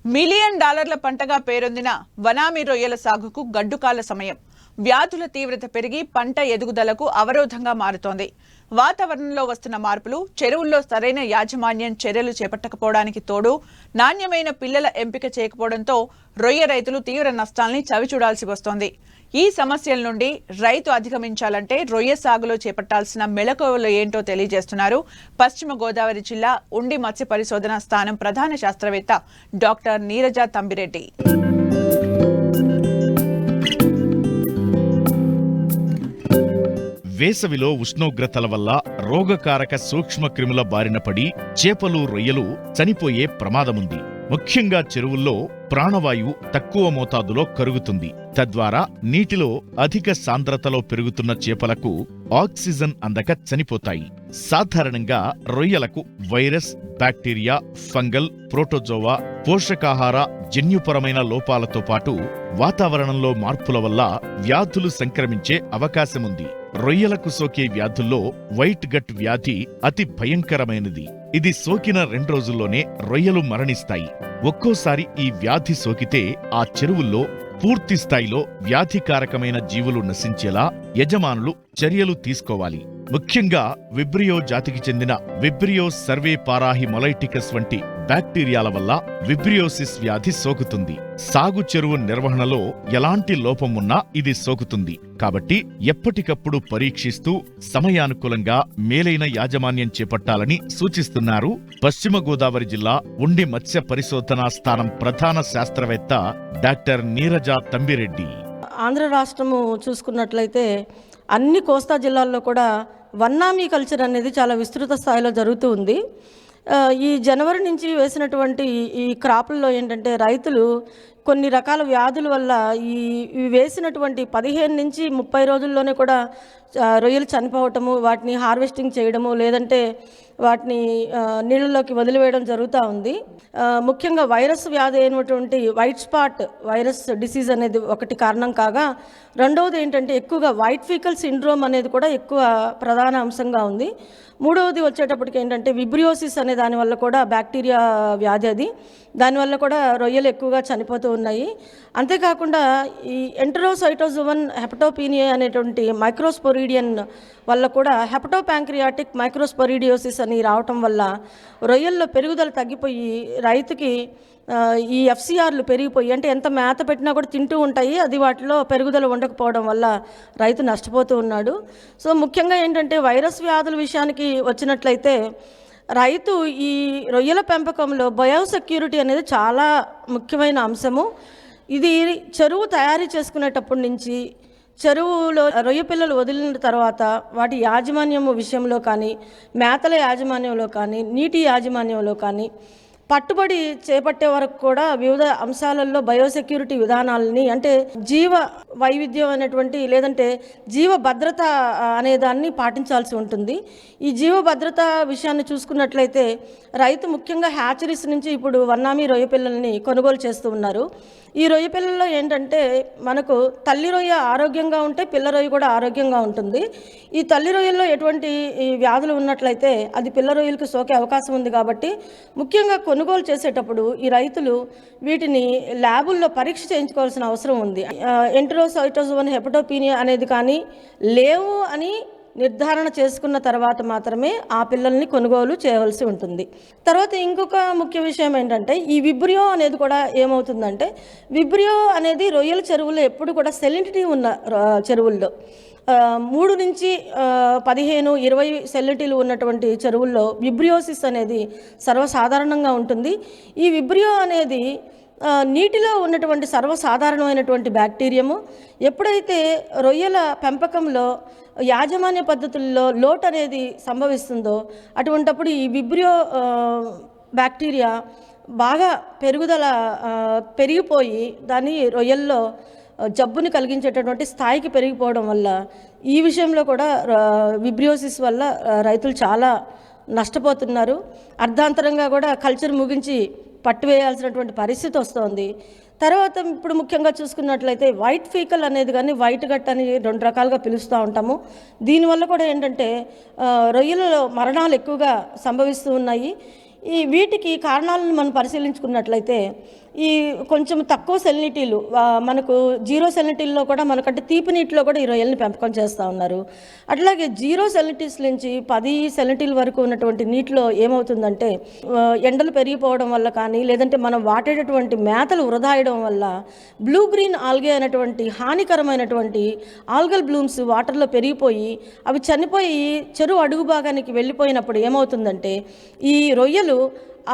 Million డాలర్ల పంటగా పేరొందిన వనామీ రొయ్యల సాగుకు గడ్డుకాల సమయం. వ్యాధుల తీవ్రత పెరిగి పంట ఎదుగుదలకు అవరోధంగా మారుతోంది. వాతావరణంలో వస్తున్న మార్పులు, చెరువుల్లో సరైన యాజమాన్యం చర్యలు చేపట్టకపోవడానికి తోడు నాణ్యమైన పిల్లల ఎంపిక చేయకపోవడంతో రొయ్య రైతులు తీవ్ర నష్టాల్ని చవిచూడాల్సి వస్తోంది. ఈ సమస్యల నుండి రైతు అధిగమించాలంటే రొయ్య సాగులో చేపట్టాల్సిన మెళకువలు ఏంటో తెలియజేస్తున్నారు పశ్చిమ గోదావరి జిల్లా ఉండి మత్స్య పరిశోధన స్థానం ప్రధాన శాస్త్రవేత్త డాక్టర్ నీరజ తంబిరెడ్డి. వేసవిలో ఉష్ణోగ్రతల వల్ల రోగకారక సూక్ష్మ క్రిముల బారిన పడి చేపలు, రొయ్యలు చనిపోయే ప్రమాదముంది. ముఖ్యంగా చెరువుల్లో ప్రాణవాయువు తక్కువ మోతాదులో కరుగుతుంది. తద్వారా నీటిలో అధిక సాంద్రతలో పెరుగుతున్న చేపలకు ఆక్సిజన్ అందక చనిపోతాయి. సాధారణంగా రొయ్యలకు వైరస్, బ్యాక్టీరియా, ఫంగల్, ప్రోటోజోవా, పోషకాహార జన్యుపరమైన లోపాలతో పాటు వాతావరణంలో మార్పుల వల్ల వ్యాధులు సంక్రమించే అవకాశముంది. రొయ్యలకు సోకే వ్యాధుల్లో వైట్ గట్ వ్యాధి అతి భయంకరమైనది. ఇది సోకిన 2 రోజుల్లోనే రొయ్యలు మరణిస్తాయి. ఒక్కోసారి ఈ వ్యాధి సోకితే ఆ చెరువుల్లో పూర్తి స్థాయిలో వ్యాధికారకమైన జీవులు నశించేలా యజమానులు చర్యలు తీసుకోవాలి. ముఖ్యంగా విబ్రియో జాతికి చెందిన విబ్రియో సర్వే పారాహిమొలైటికస్ వంటి బ్యాక్టీరియాల వల్ల విబ్రియోసిస్ వ్యాధి సోకుతుంది. సాగు చెరువు నిర్వహణలో ఎలాంటి లోపం ఉన్నా ఇది సోకుతుంది. కాబట్టి ఎప్పటికప్పుడు పరీక్షిస్తూ సమయానుకూలంగా మేలైన యాజమాన్యం చేపట్టాలని సూచిస్తున్నారు పశ్చిమ గోదావరి జిల్లా ఉండి మత్స్య పరిశోధనా స్థానం ప్రధాన శాస్త్రవేత్త డాక్టర్ నీరజ తంబిరెడ్డి. ఆంధ్ర రాష్ట్రము చూసుకున్నట్లయితే అన్ని కోస్తా జిల్లాల్లో కూడా వన్నామీ కల్చర్ అనేది చాలా విస్తృత స్థాయిలో జరుగుతూ ఉంది. ఈ జనవరి నుంచి వేసినటువంటి ఈ క్రాపుల్లో ఏంటంటే రైతులు కొన్ని రకాల వ్యాధుల వల్ల ఈ వేసినటువంటి 15 నుంచి 30 రోజుల్లోనే కూడా రొయ్యలు చనిపోవటము, వాటిని హార్వెస్టింగ్ చేయడము, లేదంటే వాటిని నీళ్ళలోకి వదిలివేయడం జరుగుతూ ఉంది. ముఖ్యంగా వైరస్ వ్యాధి అయినటువంటి వైట్ స్పాట్ వైరస్ డిసీజ్ అనేది ఒకటి కారణం కాగా, రెండవది ఏంటంటే ఎక్కువగా వైట్ ఫీకల్ సిండ్రోమ్ అనేది కూడా ఎక్కువ ప్రధాన అంశంగా ఉంది. మూడవది వచ్చేటప్పటికి ఏంటంటే విబ్రియోసిస్ అనే దానివల్ల కూడా బ్యాక్టీరియా వ్యాధి అది, దానివల్ల కూడా రొయ్యలు ఎక్కువగా చనిపోతూ ఉన్నాయి. అంతేకాకుండా ఈ ఎంటరోసైటోజోవన్ హెపటోపీనియా అనేటువంటి మైక్రోస్పోరిడియన్ వల్ల కూడా హెపటోపాంక్రియాటిక్ మైక్రోస్పోరిడియోసిస్ అని రావటం వల్ల రొయ్యల్లో పెరుగుదల తగ్గిపోయి రైతుకి ఈ ఎఫ్సిఆర్లు పెరిగిపోయి, అంటే ఎంత మేత పెట్టినా కూడా తింటూ ఉంటాయి, అది వాటిలో పెరుగుదల ఉండకపోవడం వల్ల రైతు నష్టపోతూ ఉన్నాడు. సో ముఖ్యంగా ఏంటంటే వైరస్ వ్యాధుల విషయానికి వచ్చినట్లయితే రైతు ఈ రొయ్యల పెంపకంలో బయోసెక్యూరిటీ అనేది చాలా ముఖ్యమైన అంశము. ఇది చెరువు తయారీ చేసుకునేటప్పటి నుంచి చెరువులో రొయ్య పిల్లలు వదిలిన తర్వాత వాటి యాజమాన్యం విషయంలో కానీ, మేతల యాజమాన్యంలో కానీ, నీటి యాజమాన్యంలో కానీ పట్టుబడి చేపట్టే వరకు కూడా వివిధ అంశాలలో బయోసెక్యూరిటీ విధానాలని, అంటే జీవ వైవిధ్యం అనేటువంటి లేదంటే జీవ భద్రత అనేదాన్ని పాటించాల్సి ఉంటుంది. ఈ జీవ భద్రత విషయాన్ని చూసుకున్నట్లయితే రైతు ముఖ్యంగా హ్యాచరీస్ నుంచి ఇప్పుడు వన్నామీ రొయ్య పిల్లల్ని కొనుగోలు చేస్తూ ఉన్నారు. ఈ రొయ్య పిల్లల్లో ఏంటంటే మనకు తల్లి రొయ్య ఆరోగ్యంగా ఉంటే పిల్ల రొయ్య కూడా ఆరోగ్యంగా ఉంటుంది. ఈ తల్లి రొయ్యల్లో ఎటువంటి వ్యాధులు ఉన్నట్లయితే అది పిల్ల రొయ్యలకు సోకే అవకాశం ఉంది. కాబట్టి ముఖ్యంగా కొనుగోలు చేసేటప్పుడు ఈ రైతులు వీటిని ల్యాబుల్లో పరీక్ష చేయించుకోవాల్సిన అవసరం ఉంది. ఎంటరోసైటోజోవన్ హెపటోపీనియా అనేది కానీ లేవు అని నిర్ధారణ చేసుకున్న తర్వాత మాత్రమే ఆ పిల్లల్ని కొనుగోలు చేయవలసి ఉంటుంది. తర్వాత ఇంకొక ముఖ్య విషయం ఏంటంటే ఈ విబ్రియో అనేది కూడా ఏమవుతుందంటే, విబ్రియో అనేది రొయ్యల చెరువుల్లో ఎప్పుడు కూడా సెలినిటీ ఉన్న చెరువుల్లో 3 నుంచి 15, 20 సెలినిటీలు ఉన్నటువంటి చెరువుల్లో విబ్రియోసిస్ అనేది సర్వసాధారణంగా ఉంటుంది. ఈ విబ్రియో అనేది నీటిలో ఉన్నటువంటి సర్వసాధారణమైనటువంటి బ్యాక్టీరియము. ఎప్పుడైతే రొయ్యల పెంపకంలో యాజమాన్య పద్ధతుల్లో లోటు అనేది సంభవిస్తుందో అటువంటప్పుడు ఈ విబ్రియో బ్యాక్టీరియా బాగా పెరిగిపోయి దాన్ని రొయ్యల్లో జబ్బుని కలిగించేటటువంటి స్థాయికి పెరిగిపోవడం వల్ల ఈ విషయంలో కూడా విబ్రియోసిస్ వల్ల రైతులు చాలా నష్టపోతున్నారు. అర్ధాంతరంగా కూడా కల్చర్ ముగించి పట్టువేయాల్సినటువంటి పరిస్థితి వస్తుంది. తర్వాత ఇప్పుడు ముఖ్యంగా చూసుకున్నట్లయితే వైట్ ఫీకల్ అనేది కానీ వైట్ గట్ అని 2 రకాలుగా పిలుస్తూ ఉంటాము. దీనివల్ల కూడా ఏంటంటే రొయ్యలలో మరణాలు ఎక్కువగా సంభవిస్తూ ఉన్నాయి. వీటికి కారణాలను మనం పరిశీలించుకున్నట్లయితే ఈ కొంచెం తక్కువ సెలినిటీలు మనకు 0 సెలినిటీల్లో కూడా మనకంటే తీపి నీటిలో కూడా ఈ రొయ్యల్ని పెంపకం చేస్తూ ఉన్నారు. అట్లాగే 0 సెలినిటీస్ నుంచి 10 సెలినిటీల వరకు ఉన్నటువంటి నీటిలో ఏమవుతుందంటే ఎండలు పెరిగిపోవడం వల్ల కానీ లేదంటే మనం వాడేటటువంటి మేతలు వృధా అయ్యడం వల్ల బ్లూ గ్రీన్ ఆల్గే అనేటువంటి హానికరమైనటువంటి ఆల్గల్ బ్లూమ్స్ వాటర్లో పెరిగిపోయి అవి చనిపోయి చెరువు అడుగు భాగానికి వెళ్ళిపోయినప్పుడు ఏమవుతుందంటే ఈ రొయ్యలు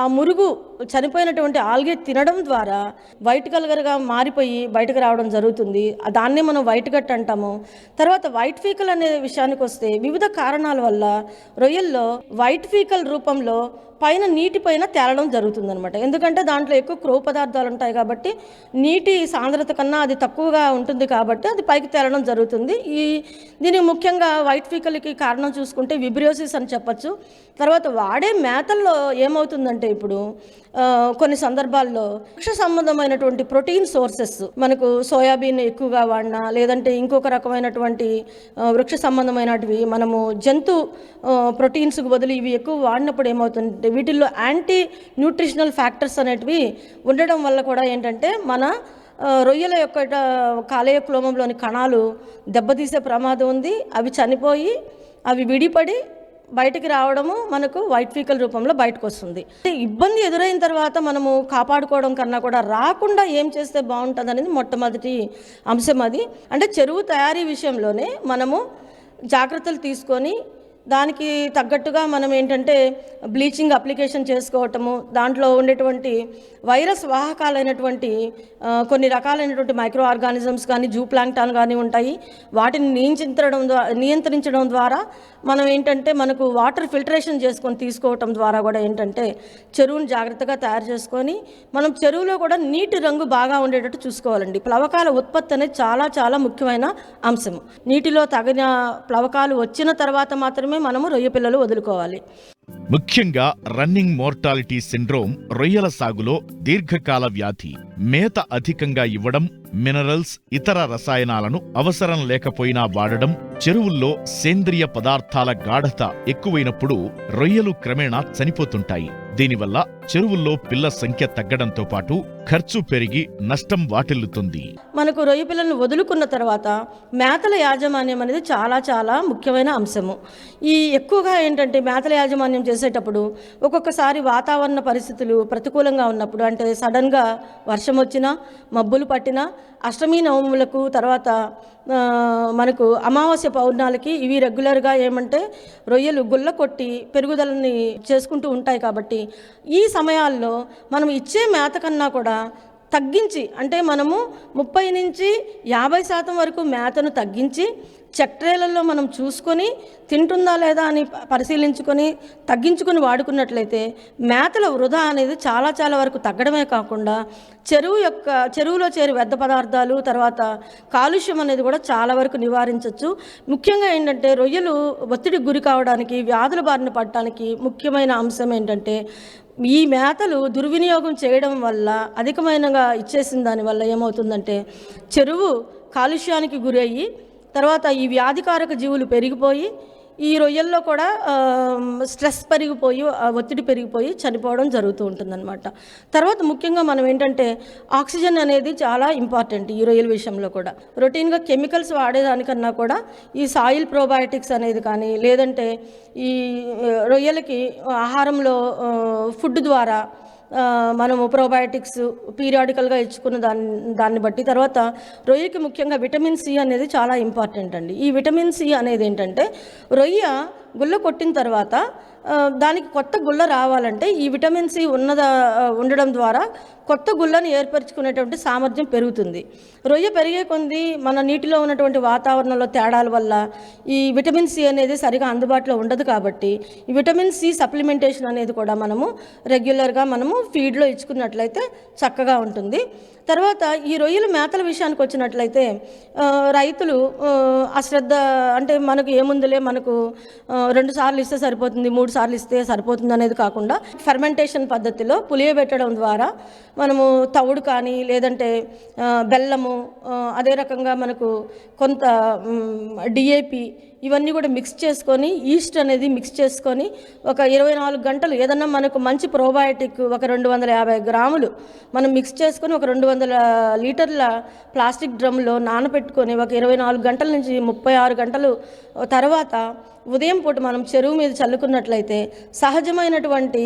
ఆ మురుగు చనిపోయినటువంటి ఆల్గే తినడం ద్వారా వైట్ కలర్గా మారిపోయి బయటకు రావడం జరుగుతుంది. దాన్నే మనం వైట్ గట్ అంటాము. తర్వాత వైట్ ఫీకల్ అనే విషయానికి వస్తే వివిధ కారణాల వల్ల రొయ్యల్లో వైట్ ఫీకల్ రూపంలో పైన నీటి పైన తేలడం జరుగుతుందనమాట. ఎందుకంటే దాంట్లో ఎక్కువ క్రొవ్వు పదార్థాలు ఉంటాయి కాబట్టి నీటి సాంద్రత కన్నా అది తక్కువగా ఉంటుంది కాబట్టి అది పైకి తేలడం జరుగుతుంది. దీనికి ముఖ్యంగా వైట్ ఫీకల్కి కారణం చూసుకుంటే విబ్రియోసిస్ అని చెప్పచ్చు. తర్వాత వాడే మేతల్లో ఏమవుతుందంటే ఇప్పుడు కొన్ని సందర్భాల్లో వృక్ష సంబంధమైనటువంటి ప్రోటీన్ సోర్సెస్ మనకు సోయాబీన్ ఎక్కువగా వాడినా లేదంటే ఇంకొక రకమైనటువంటి వృక్ష సంబంధమైనటివి మనము జంతు ప్రోటీన్స్కి బదులు ఇవి ఎక్కువ వాడినప్పుడు ఏమవుతుందంటే వీటిల్లో యాంటీ న్యూట్రిషనల్ ఫ్యాక్టర్స్ అనేటివి ఉండడం వల్ల కూడా ఏంటంటే మన రొయ్యల యొక్క కాలేయ క్లోమంలోని కణాలు దెబ్బతీసే ప్రమాదం ఉంది. అవి చనిపోయి అవి విడిపడి బయటికి రావడము మనకు వైట్ ఫీకల్ రూపంలో బయటకు వస్తుంది. ఇబ్బంది ఎదురైన తర్వాత మనము కాపాడుకోవడం కన్నా కూడా రాకుండా ఏం చేస్తే బాగుంటుంది అనేది మొట్టమొదటి అంశం. అది అంటే చెరువు తయారీ విషయంలోనే మనము జాగ్రత్తలు తీసుకొని దానికి తగ్గట్టుగా మనం ఏంటంటే బ్లీచింగ్ అప్లికేషన్ చేసుకోవటము, దాంట్లో ఉండేటువంటి వైరస్ వాహకాలైనటువంటి కొన్ని రకాలైనటువంటి మైక్రో ఆర్గానిజమ్స్ కానీ జూ ప్లాంక్టాన్ కానీ ఉంటాయి. వాటిని నియంత్రించడం ద్వారా మనం ఏంటంటే మనకు వాటర్ ఫిల్టరేషన్ చేసుకొని తీసుకోవటం ద్వారా కూడా ఏంటంటే చెరువుని జాగ్రత్తగా తయారు చేసుకొని మనం చెరువులో కూడా నీటి రంగు బాగా ఉండేటట్టు చూసుకోవాలండి. ప్లవకాల ఉత్పత్తి అనేది చాలా చాలా ముఖ్యమైన అంశం. నీటిలో తగిన ప్లవకాలు వచ్చిన తర్వాత మాత్రమే మనము రొయ్య పిల్లలు వదులుకోవాలి. ముఖ్యంగా రన్నింగ్ మోర్టాలిటీ సిండ్రోమ్ రొయ్యల సాగులో దీర్ఘకాల వ్యాధి. మేత అధికంగా ఇవ్వడం, మినరల్స్, ఇతర రసాయనాలను అవసరం లేకపోయినా వాడడం, చెరువుల్లో సేంద్రియ పదార్థాల గాఢత ఎక్కువైనప్పుడు రొయ్యలు క్రమేణా చనిపోతుంటాయి. దీనివల్ల చెరువుల్లో పిల్ల సంఖ్య తగ్గడంతో పాటు ఖర్చు పెరిగి నష్టం వాటిల్లుతుంది. మనకు రొయ్య పిల్లలను వదులుకున్న తర్వాత మేతల యాజమాన్యం అనేది చాలా చాలా ముఖ్యమైన అంశము. ఎక్కువగా ఏంటంటే మేతల యాజమాన్యం చేసేటప్పుడు ఒక్కొక్కసారి వాతావరణ పరిస్థితులు ప్రతికూలంగా ఉన్నప్పుడు, అంటే సడన్గా వర్షం వచ్చినా మబ్బులు పట్టినా అష్టమి నవములకు తర్వాత మనకు అమావాస్య పౌర్ణాలకి ఇవి రెగ్యులర్గా ఏమంటే రొయ్యలు గుల్ల కొట్టి పెరుగుదలని చేసుకుంటూ ఉంటాయి. కాబట్టి ఈ సమయాల్లో మనం ఇచ్చే మేత కన్నా కూడా తగ్గించి, అంటే మనము 30 నుంచి 50% వరకు మేతను తగ్గించి చట్రేలలో మనం చూసుకొని తింటుందా లేదా అని పరిశీలించుకొని తగ్గించుకొని వాడుకున్నట్లయితే మేతల వృధా అనేది చాలా చాలా వరకు తగ్గడమే కాకుండా చెరువులో చేరి వ్యర్థ పదార్థాలు తర్వాత కాలుష్యం అనేది కూడా చాలా వరకు నివారించవచ్చు. ముఖ్యంగా ఏంటంటే రొయ్యలు ఒత్తిడికి గురి కావడానికి, వ్యాధుల బారిన పడటానికి ముఖ్యమైన అంశం ఏంటంటే ఈ మేతలు దుర్వినియోగం చేయడం వల్ల అధికమైనగా ఇచ్చేసిన దానివల్ల ఏమవుతుందంటే చెరువు కాలుష్యానికి గురయ్యి తర్వాత ఈ వ్యాధికారక జీవులు పెరిగిపోయి ఈ రొయ్యల్లో కూడా స్ట్రెస్ పెరిగిపోయి ఒత్తిడి పెరిగిపోయి చనిపోవడం జరుగుతూ ఉంటుందన్నమాట. తర్వాత ముఖ్యంగా మనం ఏంటంటే ఆక్సిజన్ అనేది చాలా ఇంపార్టెంట్ ఈ రొయ్యల విషయంలో కూడా. రొటీన్గా కెమికల్స్ వాడేదానికన్నా కూడా ఈ సాయిల్ ప్రోబయోటిక్స్ అనేది కానీ లేదంటే ఈ రొయ్యలకి ఆహారంలో ఫుడ్ ద్వారా మనము ప్రోబయోటిక్స్ పీరియాడికల్గా ఇచ్చుకున్న దాన్ని బట్టి తర్వాత రొయ్యకి ముఖ్యంగా విటమిన్ సి అనేది చాలా ఇంపార్టెంట్ అండి. ఈ విటమిన్ సి అనేది ఏంటంటే రొయ్య గుల్ల కొట్టిన తర్వాత దానికి కొత్త గుల్ల రావాలంటే ఈ విటమిన్ సి ఉండడం ద్వారా కొత్త గుళ్ళను ఏర్పరచుకునేటువంటి సామర్థ్యం పెరుగుతుంది. రొయ్య పెరిగే కొద్దీ మన నీటిలో ఉన్నటువంటి వాతావరణంలో తేడాల వల్ల ఈ విటమిన్ సి అనేది సరిగా అందుబాటులో ఉండదు. కాబట్టి ఈ విటమిన్ సి సప్లిమెంటేషన్ అనేది కూడా మనము రెగ్యులర్గా మనము ఫీడ్లో ఇచ్చుకున్నట్లయితే చక్కగా ఉంటుంది. తర్వాత ఈ రొయ్యల మేతల విషయానికి వచ్చినట్లయితే రైతులు అశ్రద్ధ, అంటే మనకు ఏముందులే మనకు 2 సార్లు ఇస్తే సరిపోతుంది, 3 సార్లు ఇస్తే సరిపోతుంది అనేది కాకుండా ఫెర్మెంటేషన్ పద్ధతిలో పులియబెట్టడం ద్వారా మనము తవుడు కానీ లేదంటే బెల్లము, అదే రకంగా మనకు కొంత డిఏపి ఇవన్నీ కూడా మిక్స్ చేసుకొని ఈస్ట్ అనేది మిక్స్ చేసుకొని ఒక 24 గంటలు ఏదన్నా మనకు మంచి ప్రోబయాటిక్ ఒక 250 గ్రాములు మనం మిక్స్ చేసుకొని ఒక 200 లీటర్ల ప్లాస్టిక్ డ్రమ్లో నానబెట్టుకొని ఒక 24 గంటల నుంచి 36 గంటలు తర్వాత ఉదయం పూట మనం చెరువు మీద చల్లుకున్నట్లయితే సహజమైనటువంటి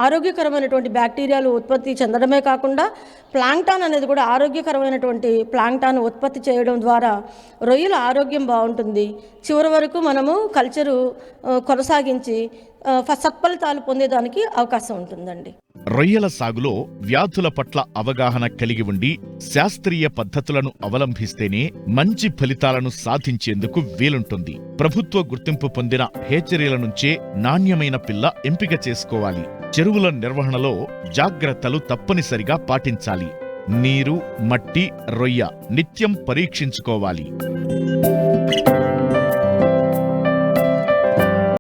ఆరోగ్యకరమైనటువంటి బ్యాక్టీరియాలు ఉత్పత్తి చెందడమే కాకుండా ప్లాంక్టాన్ అనేది కూడా ఆరోగ్యకరమైనటువంటి ప్లాంక్టాన్ ఉత్పత్తి చేయడం ద్వారా రొయ్యల ఆరోగ్యం బాగుంటుంది. చివరి వరకు మనము కల్చరు కొనసాగించి సత్ఫలితాలు పొందేదానికి అవకాశం ఉంటుందండి. రొయ్యల సాగులో వ్యాధుల పట్ల అవగాహన కలిగి ఉండి శాస్త్రీయ పద్ధతులను అవలంబిస్తేనే మంచి ఫలితాలను సాధించేందుకు వీలుంటుంది. ప్రభుత్వ గుర్తింపు పొందిన హేచరీల నుంచే నాణ్యమైన పిల్ల ఎంపిక చేసుకోవాలి. చెరువుల నిర్వహణలో జాగ్రత్తలు తప్పనిసరిగా పాటించాలి. నీరు, మట్టి, రొయ్య నిత్యం పరీక్షించుకోవాలి.